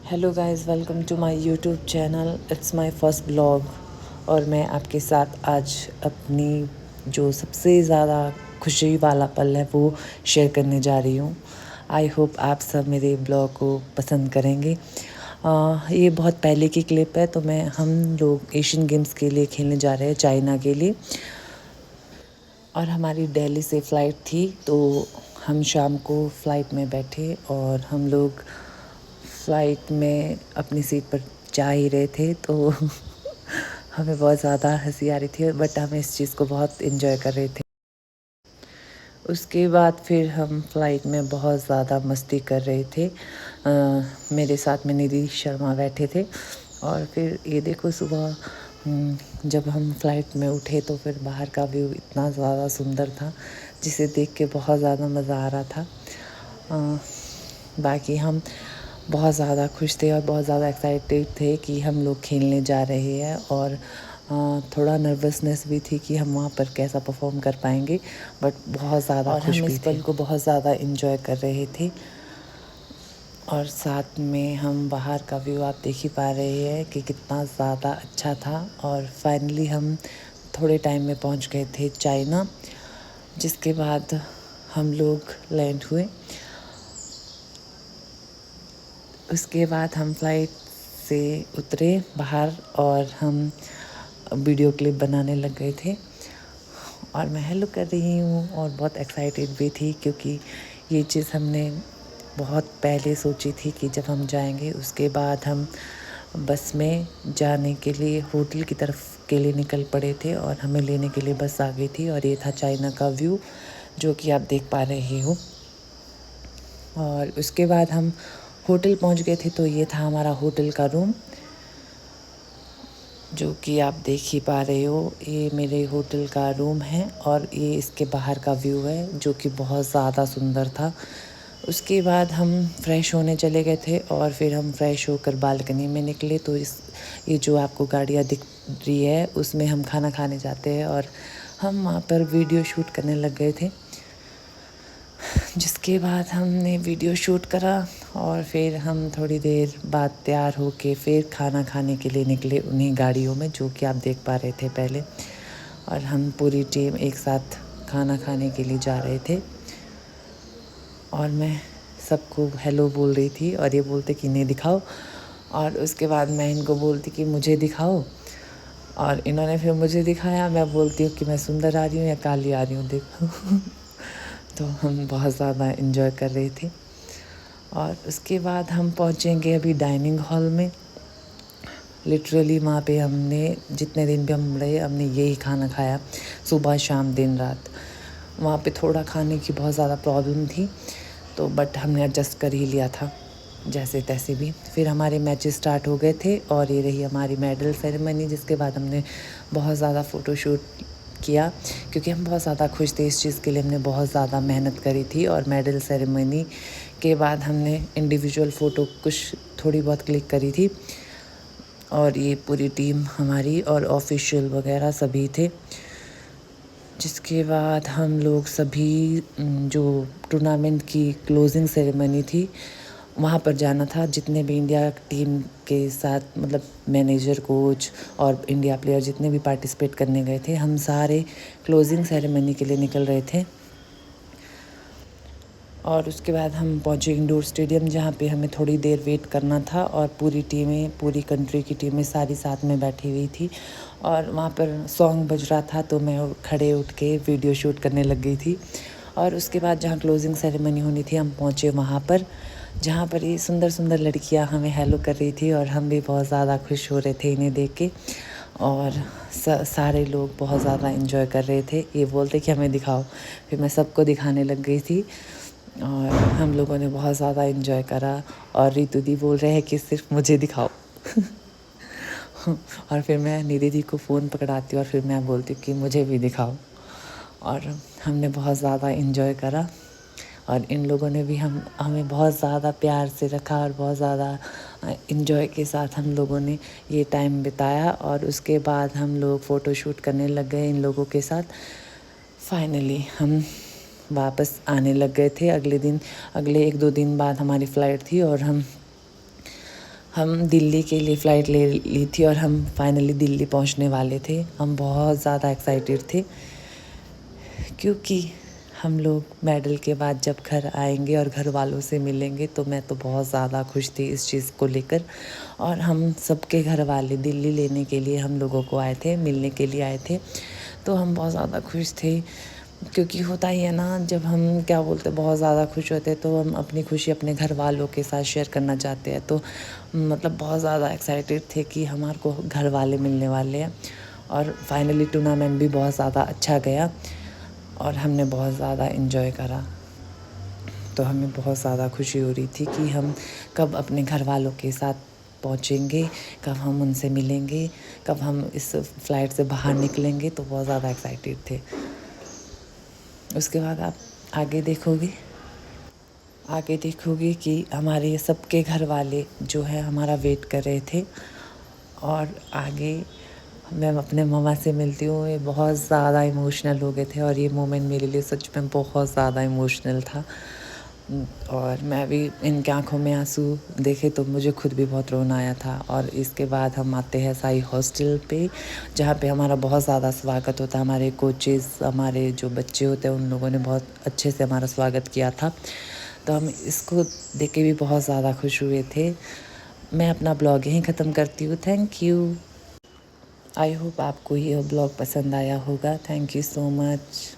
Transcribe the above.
Hello guys, welcome to my YouTube channel. It's my first blog और मैं आपके साथ आज अपनी जो सबसे ज़्यादा खुशी वाला पल है वो शेयर करने जा रही हूँ। आई होप आप सब मेरे ब्लॉग को पसंद करेंगे। ये बहुत पहले की क्लिप है। तो हम लोग एशियन गेम्स के लिए खेलने जा रहे हैं, चाइना के लिए। और हमारी दिल्ली से फ़्लाइट थी, तो हम शाम को फ़्लाइट में बैठे और हम लोग फ़्लाइट में अपनी सीट पर जा ही रहे थे। तो हमें बहुत ज़्यादा हंसी आ रही थी, बट हम इस चीज़ को बहुत इन्जॉय कर रहे थे। उसके बाद फिर हम फ़्लाइट में बहुत ज़्यादा मस्ती कर रहे थे। मेरे साथ में निधि शर्मा बैठे थे। और फिर ये देखो, सुबह जब हम फ़्लाइट में उठे तो फिर बाहर का व्यू इतना ज़्यादा सुंदर था, जिसे देख के बहुत ज़्यादा मज़ा आ रहा था। बाकी हम बहुत ज़्यादा खुश थे और बहुत ज़्यादा एक्साइटेड थे कि हम लोग खेलने जा रहे हैं। और थोड़ा नर्वसनेस भी थी कि हम वहाँ पर कैसा परफॉर्म कर पाएंगे, बट बहुत ज़्यादा खुश भी थे। और हम इस पल को बहुत ज़्यादा इन्जॉय कर रहे थे। और साथ में हम बाहर का व्यू आप देख ही पा रहे हैं कि कितना ज़्यादा अच्छा था। और फाइनली हम थोड़े टाइम में पहुँच गए थे चाइना, जिसके बाद हम लोग लैंड हुए। उसके बाद हम फ़्लाइट से उतरे बाहर और हम वीडियो क्लिप बनाने लग गए थे। और मैं हेलो कर रही हूँ और बहुत एक्साइटेड भी थी, क्योंकि ये चीज़ हमने बहुत पहले सोची थी कि जब हम जाएंगे उसके बाद हम बस में जाने के लिए होटल की तरफ के लिए निकल पड़े थे और हमें लेने के लिए बस आ गई थी। और ये था चाइना का व्यू, जो कि आप देख पा रहे हो। और उसके बाद हम होटल पहुंच गए थे। तो ये था हमारा होटल का रूम, जो कि आप देख ही पा रहे हो। ये मेरे होटल का रूम है और ये इसके बाहर का व्यू है, जो कि बहुत ज़्यादा सुंदर था। उसके बाद हम फ्रेश होने चले गए थे और फिर हम फ्रेश होकर बालकनी में निकले। तो ये जो आपको गाड़ियाँ दिख रही है, उसमें हम खाना खाने जाते हैं और हम वहाँ पर वीडियो शूट करने लग गए थे। जिसके बाद हमने वीडियो शूट करा और फिर हम थोड़ी देर बाद तैयार होके फिर खाना खाने के लिए निकले उन्हीं गाड़ियों में, जो कि आप देख पा रहे थे पहले। और हम पूरी टीम एक साथ खाना खाने के लिए जा रहे थे। और मैं सबको हेलो बोल रही थी और ये बोलते कि नहीं दिखाओ। और उसके बाद मैं इनको बोलती कि मुझे दिखाओ, और इन्होंने फिर मुझे दिखाया। मैं बोलती हूँ कि मैं सुंदर आ रही हूँ या काली आ रही हूँ, देखो। तो हम बहुत ज़्यादा इन्जॉय कर रहे थे। और उसके बाद हम पहुँचेंगे अभी डाइनिंग हॉल में। लिटरली वहाँ पे हमने जितने दिन भी हम रहे, हमने यही खाना खाया, सुबह शाम दिन रात। वहाँ पे थोड़ा खाने की बहुत ज़्यादा प्रॉब्लम थी, तो बट हमने एडजस्ट कर ही लिया था जैसे तैसे भी। फिर हमारे मैचेस स्टार्ट हो गए थे और ये रही हमारी मेडल सेरेमनी, जिसके बाद हमने बहुत ज़्यादा फ़ोटोशूट किया, क्योंकि हम बहुत ज़्यादा खुश थे इस चीज़ के लिए। हमने बहुत ज़्यादा मेहनत करी थी। और मेडल सेरेमनी के बाद हमने इंडिविजुअल फ़ोटो कुछ थोड़ी बहुत क्लिक करी थी। और ये पूरी टीम हमारी और ऑफिशियल वगैरह सभी थे। जिसके बाद हम लोग सभी जो टूर्नामेंट की क्लोजिंग सेरेमनी थी, वहाँ पर जाना था। जितने भी इंडिया टीम के साथ, मतलब मैनेजर, कोच और इंडिया प्लेयर जितने भी पार्टिसिपेट करने गए थे, हम सारे क्लोजिंग सेरेमनी के लिए निकल रहे थे। और उसके बाद हम पहुँचे इंडोर स्टेडियम, जहाँ पे हमें थोड़ी देर वेट करना था। और पूरी टीमें, पूरी कंट्री की टीमें सारी साथ में बैठी हुई थी। और वहाँ पर सॉन्ग बज रहा था, तो मैं खड़े उठ के वीडियो शूट करने लग गई थी। और उसके बाद जहाँ क्लोजिंग सेरेमनी होनी थी, हम पहुँचे वहाँ पर, जहाँ पर ये सुंदर सुंदर लड़कियाँ हमें हेलो कर रही थी। और हम भी बहुत ज़्यादा खुश हो रहे थे इन्हें देख के। और सारे लोग बहुत ज़्यादा इन्जॉय कर रहे थे। ये बोलते कि हमें दिखाओ, फिर मैं सबको दिखाने लग गई थी। और हम लोगों ने बहुत ज़्यादा इन्जॉय करा। और रितु दी बोल रहे हैं कि सिर्फ मुझे दिखाओ। और फिर मैं निधि दी को फ़ोन पकड़ाती हूँ और फिर मैं बोलती हूँ कि मुझे भी दिखाओ। और हमने बहुत ज़्यादा इन्जॉय करा। और इन लोगों ने भी हमें बहुत ज़्यादा प्यार से रखा और बहुत ज़्यादा इन्जॉय के साथ हम लोगों ने ये टाइम बिताया। और उसके बाद हम लोग फ़ोटो शूट करने लग गए इन लोगों के साथ। फाइनली हम वापस आने लग गए थे। अगले 1-2 दिन बाद हमारी फ़्लाइट थी और हम हम दिल्ली के लिए फ़्लाइट ले ली थी और हम फाइनली दिल्ली पहुंचने वाले थे। हम बहुत ज़्यादा एक्साइटेड थे क्योंकि हम लोग मेडल के बाद जब घर आएंगे और घर वालों से मिलेंगे, तो मैं तो बहुत ज़्यादा खुश थी इस चीज़ को लेकर। और हम सबके घर वाले दिल्ली लेने के लिए हम लोगों को आए थे, मिलने के लिए आए थे, तो हम बहुत ज़्यादा खुश थे। क्योंकि होता ही है ना, जब हम क्या बोलते बहुत ज़्यादा खुश होते हैं तो हम अपनी खुशी अपने घर वालों के साथ शेयर करना चाहते हैं। तो मतलब बहुत ज़्यादा एक्साइटेड थे कि हमारे को घर वाले मिलने वाले हैं। और फाइनली टूर्नामेंट भी बहुत ज़्यादा अच्छा गया और हमने बहुत ज़्यादा इन्जॉय करा। तो हमें बहुत ज़्यादा खुशी हो रही थी कि हम कब अपने घर वालों के साथ पहुँचेंगे, कब हम उनसे मिलेंगे, कब हम इस फ़्लाइट से बाहर निकलेंगे। तो बहुत ज़्यादा एक्साइटेड थे। उसके बाद आप आगे देखोगे कि हमारे सबके घर वाले जो है हमारा वेट कर रहे थे। और आगे मैं अपने मम्मा से मिलती हूँ, ये बहुत ज़्यादा इमोशनल हो गए थे और ये मोमेंट मेरे लिए सच में बहुत ज़्यादा इमोशनल था। और मैं भी इनकी आँखों में आंसू देखे तो मुझे खुद भी बहुत रोना आया था। और इसके बाद हम आते हैं साई हॉस्टल पे, जहाँ पे हमारा बहुत ज़्यादा स्वागत होता है। हमारे कोचेस, हमारे जो बच्चे होते हैं, उन लोगों ने बहुत अच्छे से हमारा स्वागत किया था। तो हम इसको देख के भी बहुत ज़्यादा खुश हुए थे। मैं अपना ब्लॉग यहीं ख़त्म करती हूँ। Thank you. आई होप आपको ये ब्लॉग पसंद आया होगा। Thank you so much.